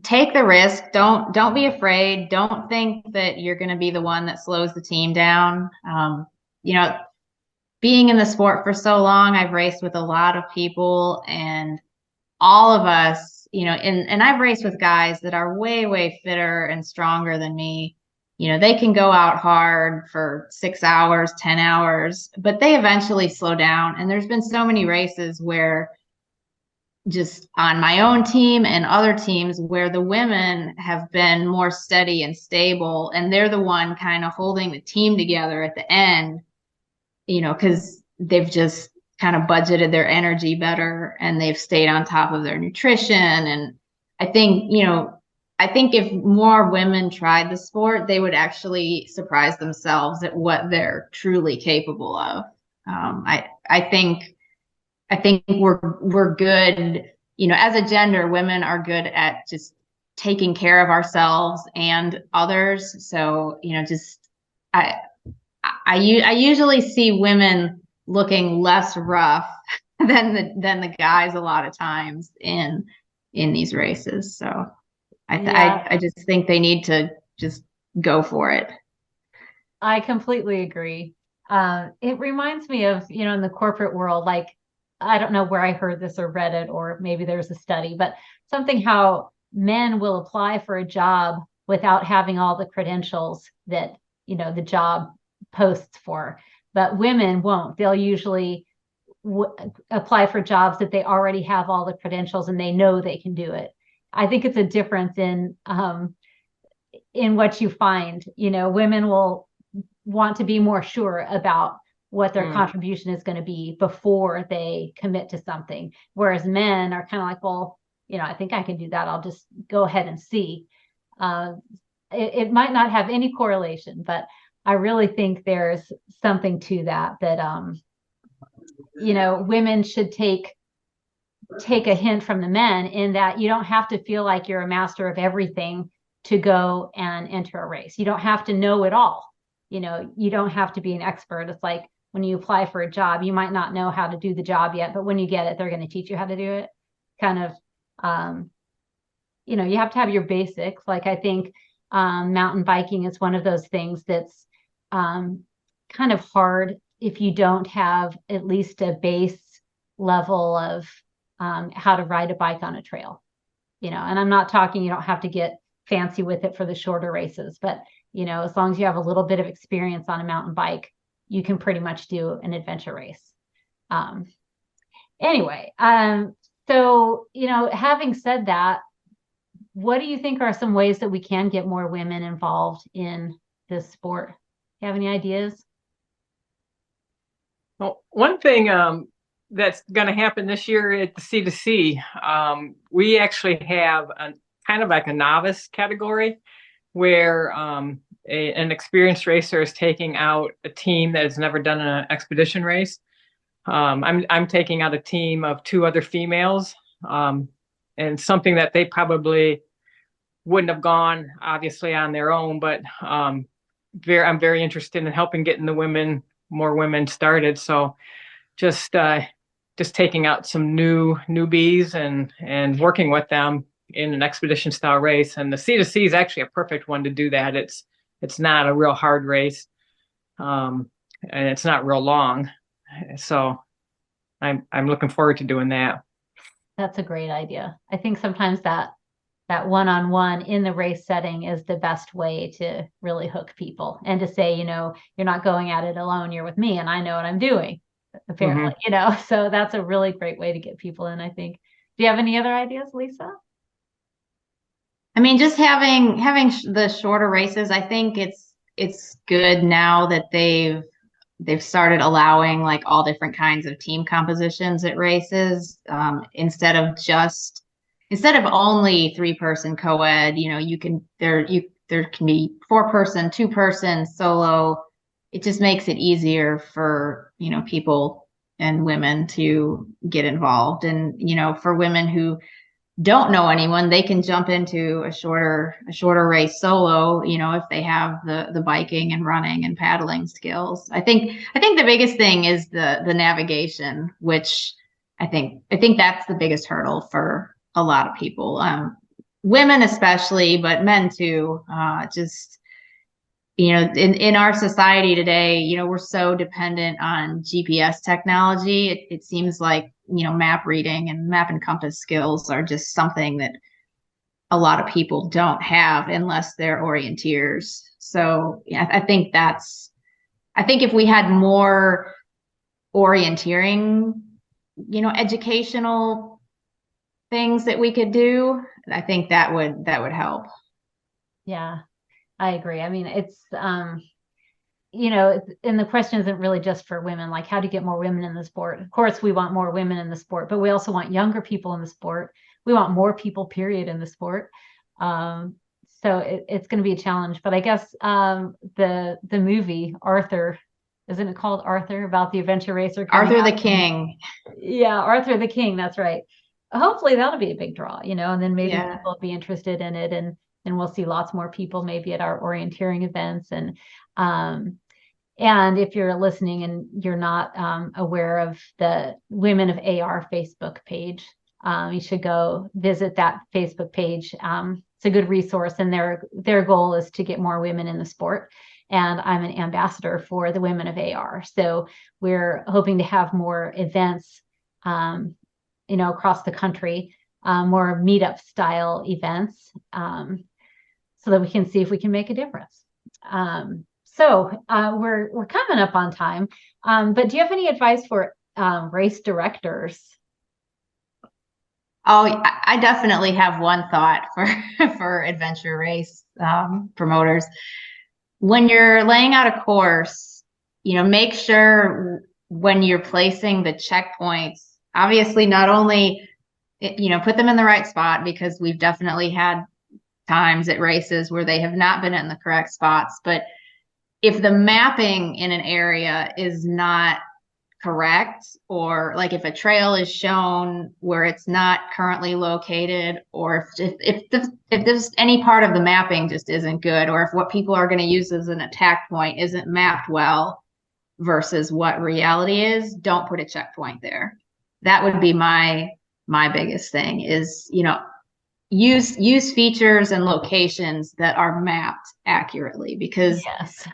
take the risk. Don't be afraid. Don't think that you're going to be the one that slows the team down. Being in the sport for so long, I've raced with a lot of people, and all of us, and I've raced with guys that are way, way fitter and stronger than me. They can go out hard for 6 hours, 10 hours, but they eventually slow down. And there's been so many races where, just on my own team and other teams, where the women have been more steady and stable, and they're the one kind of holding the team together at the end, because they've just kind of budgeted their energy better, and they've stayed on top of their nutrition. And I think if more women tried the sport, they would actually surprise themselves at what they're truly capable of. I think we're good, as a gender, women are good at just taking care of ourselves and others. So, I usually see women looking less rough than the guys a lot of times in these races. So I just think they need to just go for it. I completely agree. It reminds me of, in the corporate world, like, I don't know where I heard this or read it, or maybe there's a study, but something how men will apply for a job without having all the credentials that, the job posts for, but women won't. They'll usually apply for jobs that they already have all the credentials and they know they can do it. I think it's a difference in what you find. Women will want to be more sure about what their contribution is going to be before they commit to something. Whereas men are kind of like, well, I think I can do that. I'll just go ahead and see. It might not have any correlation, but I really think there's something to that women should take a hint from the men, in that you don't have to feel like you're a master of everything to go and enter a race. You don't have to know it all. You don't have to be an expert. It's like when you apply for a job, you might not know how to do the job yet, but when you get it, they're going to teach you how to do it. Kind of, you have to have your basics. Like, I think mountain biking is one of those things that's kind of hard if you don't have at least a base level of how to ride a bike on a trail, and I'm not talking, you don't have to get fancy with it for the shorter races, but as long as you have a little bit of experience on a mountain bike, you can pretty much do an adventure race. Anyway, so, having said that, what do you think are some ways that we can get more women involved in this sport? Do you have any ideas? Well, one thing that's going to happen this year at the C2C, we actually have kind of like a novice category where an experienced racer is taking out a team that has never done an expedition race. I'm taking out a team of 2 other females, and something that they probably wouldn't have gone obviously on their own, but I'm very interested in helping getting more women started. So just taking out some newbies and working with them in an expedition style race. And the C2C is actually a perfect one to do that. It's not a real hard race, and it's not real long. So I'm looking forward to doing that. That's a great idea. I think sometimes that one-on-one in the race setting is the best way to really hook people, and to say, you're not going at it alone, you're with me and I know what I'm doing, apparently. So that's a really great way to get people in, I think. Do you have any other ideas, Lisa? I mean, just having the shorter races, I think it's good now that they've started allowing like all different kinds of team compositions at races, instead of only 3-person co-ed. There can be 4-person, 2-person, solo. It just makes it easier for people and women to get involved. And for women who don't know anyone, they can jump into a shorter race solo, if they have the biking and running and paddling skills. I think the biggest thing is the navigation, which I think that's the biggest hurdle for a lot of people, women especially, but men too. In our society today, we're so dependent on GPS technology. It seems like, map reading and map and compass skills are just something that a lot of people don't have unless they're orienteers. So yeah, I think if we had more orienteering, educational things that we could do, I think that would help. Yeah, I agree. I mean, it's, and the question isn't really just for women, like how to get more women in the sport. Of course, we want more women in the sport, but we also want younger people in the sport. We want more people, period, in the sport. So it's going to be a challenge. But I guess the movie Arthur, isn't it called Arthur, about the adventure racer? Arthur the King. Yeah, Arthur the King. That's right. Hopefully that'll be a big draw, and then maybe people will be interested in it, and we'll see lots more people maybe at our orienteering events. And if you're listening and you're not aware of the Women of AR Facebook page, you should go visit that Facebook page. It's a good resource, and their goal is to get more women in the sport. And I'm an ambassador for the Women of AR. So we're hoping to have more events, across the country, more meetup style events, so that we can see if we can make a difference. So we're coming up on time, but do you have any advice for race directors? Oh, I definitely have one thought for adventure race promoters. When you're laying out a course, make sure when you're placing the checkpoints, obviously not only, put them in the right spot, because we've definitely had times at races where they have not been in the correct spots. But if the mapping in an area is not correct, or like if a trail is shown where it's not currently located, or if there's any part of the mapping just isn't good, or if what people are going to use as an attack point isn't mapped well versus what reality is, don't put a checkpoint there. That would be my biggest thing is, use features and locations that are mapped accurately, because Yes.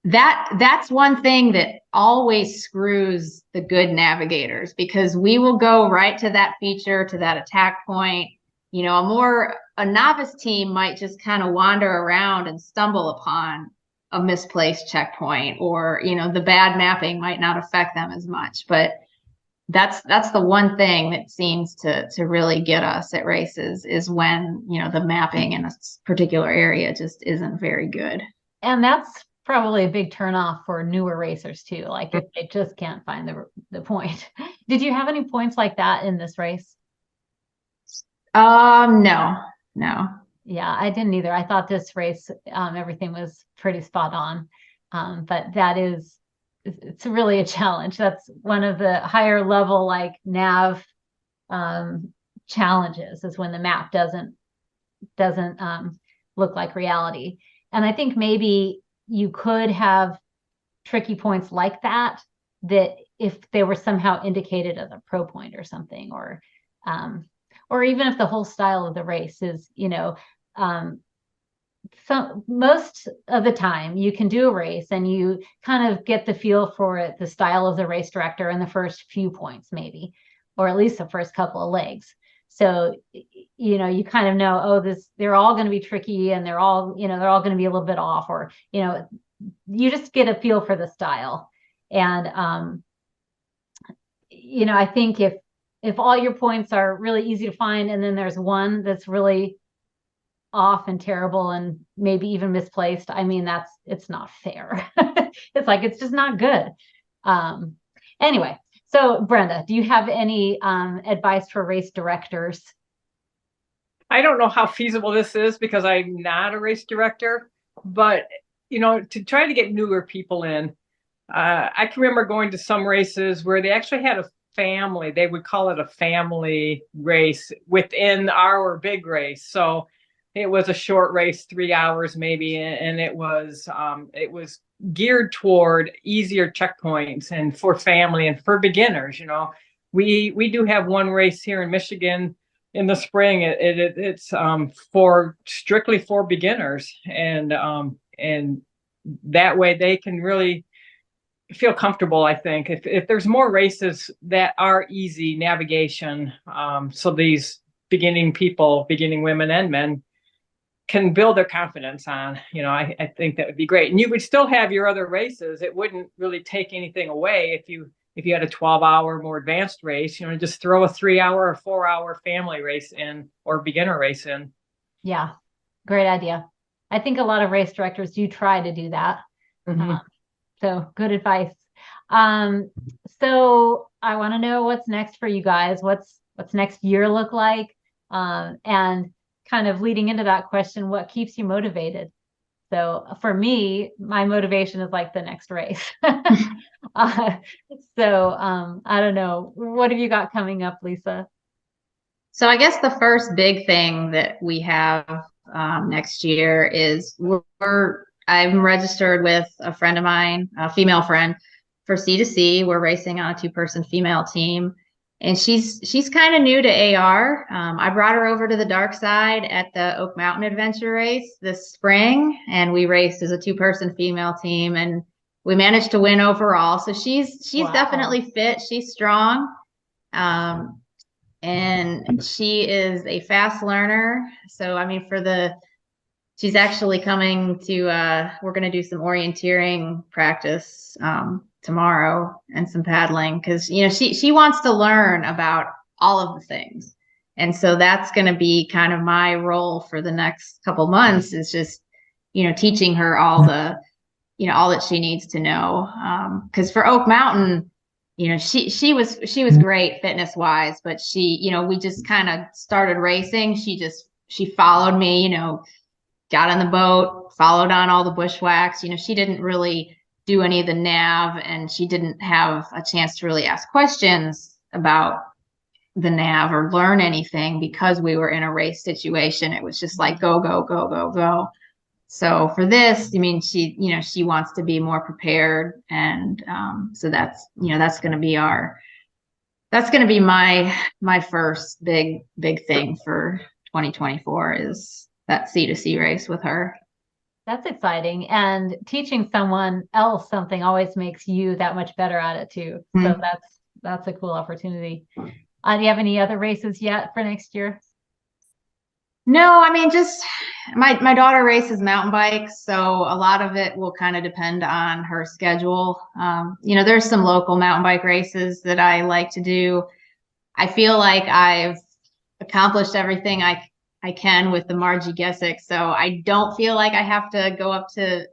that's one thing that always screws the good navigators, because we will go right to that feature, to that attack point. A novice team might just kind of wander around and stumble upon a misplaced checkpoint, or the bad mapping might not affect them as much. But that's the one thing that seems to really get us at races, is when the mapping in a particular area just isn't very good. And that's probably a big turnoff for newer racers too. Like if they just can't find the point. Did you have any points like that in this race? No. Yeah, I didn't either. I thought this race, everything was pretty spot on. But it's really a challenge. That's one of the higher level like nav challenges, is when the map doesn't look like reality. And I think maybe you could have tricky points like that if they were somehow indicated as a pro point or something, or even if the whole style of the race is, so most of the time you can do a race and you kind of get the feel for it, the style of the race director in the first few points, maybe, or at least the first couple of legs. So, you kind of know, they're all going to be tricky, and they're all going to be a little bit off, or, you just get a feel for the style. And, I think if all your points are really easy to find, and then there's one that's really off and terrible and maybe even misplaced, I mean, it's not fair. It's just not good. Anyway. So, Brenda, do you have any advice for race directors? I don't know how feasible this is, because I'm not a race director, but, to try to get newer people in, I can remember going to some races where they actually had a family. They would call it a family race within our big race. So it was a short race, 3 hours maybe, and it was geared toward easier checkpoints and for family and for beginners. We do have one race here in Michigan in the spring. It's strictly for beginners, and that way they can really feel comfortable. I think if there's more races that are easy navigation, so these beginning women and men, can build their confidence on, I think that would be great. And you would still have your other races. It wouldn't really take anything away if you had a 12-hour more advanced race, just throw a 3-hour or 4-hour family race in, or beginner race in. Yeah, great idea. I think a lot of race directors do try to do that. Mm-hmm. So good advice. So I want to know what's next for you guys. What's next year look like? And kind of leading into that question, what keeps you motivated? So for me, my motivation is like the next race. I don't know. What have you got coming up, Lisa? So I guess the first big thing that we have next year is I'm registered with a friend of mine, a female friend, for C2C. We're racing on a 2-person female team. And she's kind of new to AR. I brought her over to the dark side at the Oak Mountain Adventure Race this spring, and we raced as a 2-person female team, and we managed to win overall. So she's Wow. definitely fit. She's strong, and she is a fast learner. So I mean, she's actually coming to. We're going to do some orienteering practice tomorrow, and some paddling, because she wants to learn about all of the things. And so that's going to be kind of my role for the next couple months, is just teaching her all the all that she needs to know. Because for Oak Mountain, she was great fitness wise, but we just kind of started racing. She followed me, got on the boat, followed on all the bushwhacks. She didn't really do any of the nav, and she didn't have a chance to really ask questions about the nav or learn anything because we were in a race situation. It was just like go, go, go, go, go. So for this, she wants to be more prepared. And so that's going to be my first big thing for 2024 is that C2C race with her. That's exciting. And teaching someone else something always makes you that much better at it too. Mm-hmm. So that's a cool opportunity. Do you have any other races yet for next year? No, just my daughter races mountain bikes, so a lot of it will kind of depend on her schedule. There's some local mountain bike races that I like to do. I feel like I've accomplished everything I can with the Margie Gessick, so I don't feel like I have to go up to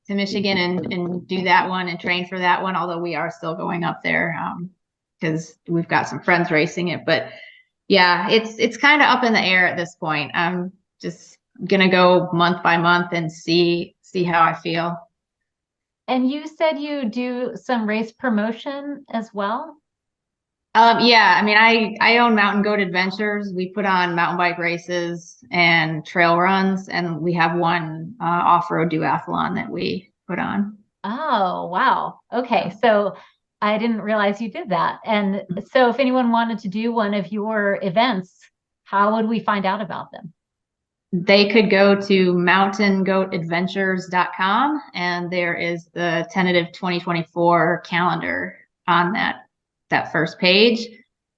Michigan and do that one and train for that one, although we are still going up there because we've got some friends racing it. But yeah, it's kind of up in the air at this point. I'm just gonna go month by month and see how I feel. And you said you do some race promotion as well? Yeah, I own Mountain Goat Adventures. We put on mountain bike races and trail runs, and we have one off-road duathlon that we put on. Oh, wow. Okay, so I didn't realize you did that. And so if anyone wanted to do one of your events, how would we find out about them? They could go to mountaingoatadventures.com, and there is the tentative 2024 calendar on that first page.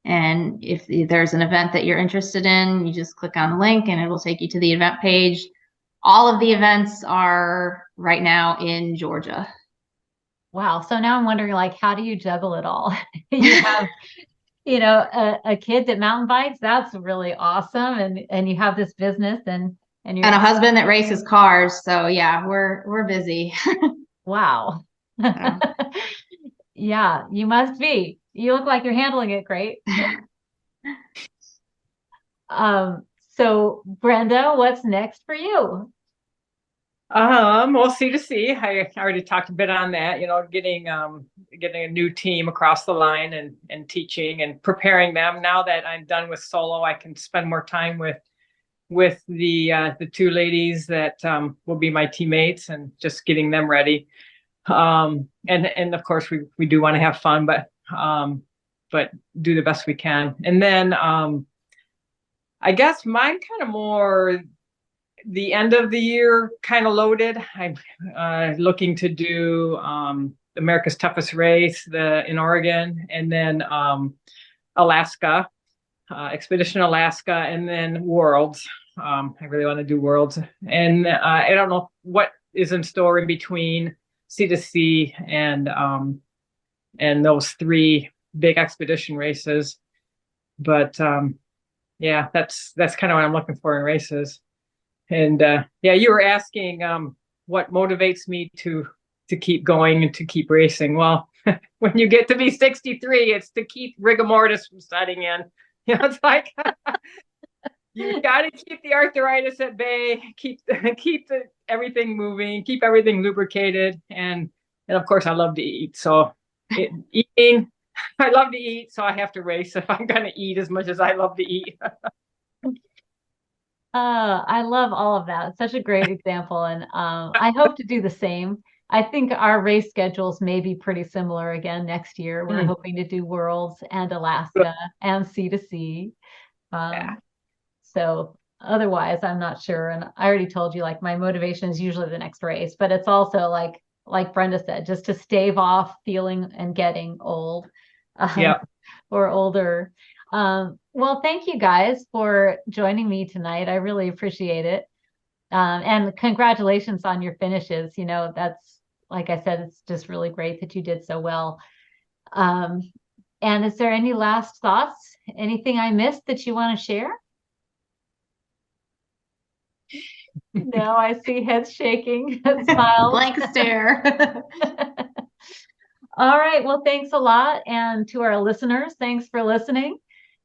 And if there's an event that you're interested in, you just click on the link and it will take you to the event page. All of the events are right now in Georgia. Wow. So now I'm wondering, how do you juggle it all? You have, a kid that mountain bikes. That's really awesome. And you have this business and a husband that races cars. So yeah, we're busy. Wow. Yeah, you must be. You look like you're handling it great. So Brenda, what's next for you? Well, C2C, I already talked a bit on that, getting a new team across the line and teaching and preparing them. Now that I'm done with solo, I can spend more time with the two ladies that will be my teammates and just getting them ready. And of course we do want to have fun, but do the best we can. And then I guess mine kind of more the end of the year kind of loaded. I'm looking to do America's Toughest Race in Oregon, and then Alaska, Expedition Alaska, and then Worlds. I really want to do Worlds, and I don't know what is in store in between C2C and those three big expedition races. But yeah, that's kind of what I'm looking for in races. And yeah, you were asking what motivates me to keep going and to keep racing. Well, when you get to be 63, it's to keep rigor mortis from setting in. It's like you got to keep the arthritis at bay, keep everything moving, keep everything lubricated, and of course I love to eat. So eating, I love to eat, so I have to race if I'm going to eat as much as I love to eat. I love all of that. It's such a great example. And I hope to do the same. I think our race schedules may be pretty similar again next year. We're hoping to do Worlds and Alaska and C2C. So otherwise, I'm not sure. And I already told you, my motivation is usually the next race, but it's also like Brenda said, just to stave off feeling and getting old or older. Well, thank you guys for joining me tonight. I really appreciate it. And congratulations on your finishes. That's, like I said, it's just really great that you did so well. And is there any last thoughts? Anything I missed that you want to share? No, I see heads shaking, smiles. Blank stare. All right. Well, thanks a lot. And to our listeners, thanks for listening.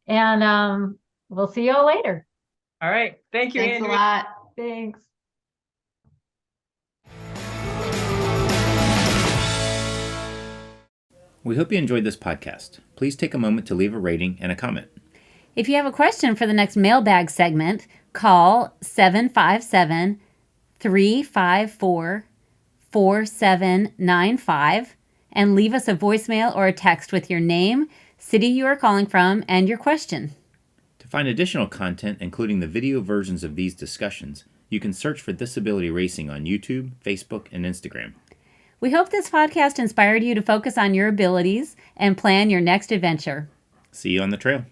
And we'll see you all later. All right. Thank you, Thanks a Andrea. lot. Thanks. We hope you enjoyed this podcast. Please take a moment to leave a rating and a comment. If you have a question for the next mailbag segment, call 757-354-4795 and leave us a voicemail or a text with your name, city you are calling from, and your question. To find additional content, including the video versions of these discussions, you can search for Disability Racing on YouTube, Facebook, and Instagram. We hope this podcast inspired you to focus on your abilities and plan your next adventure. See you on the trail.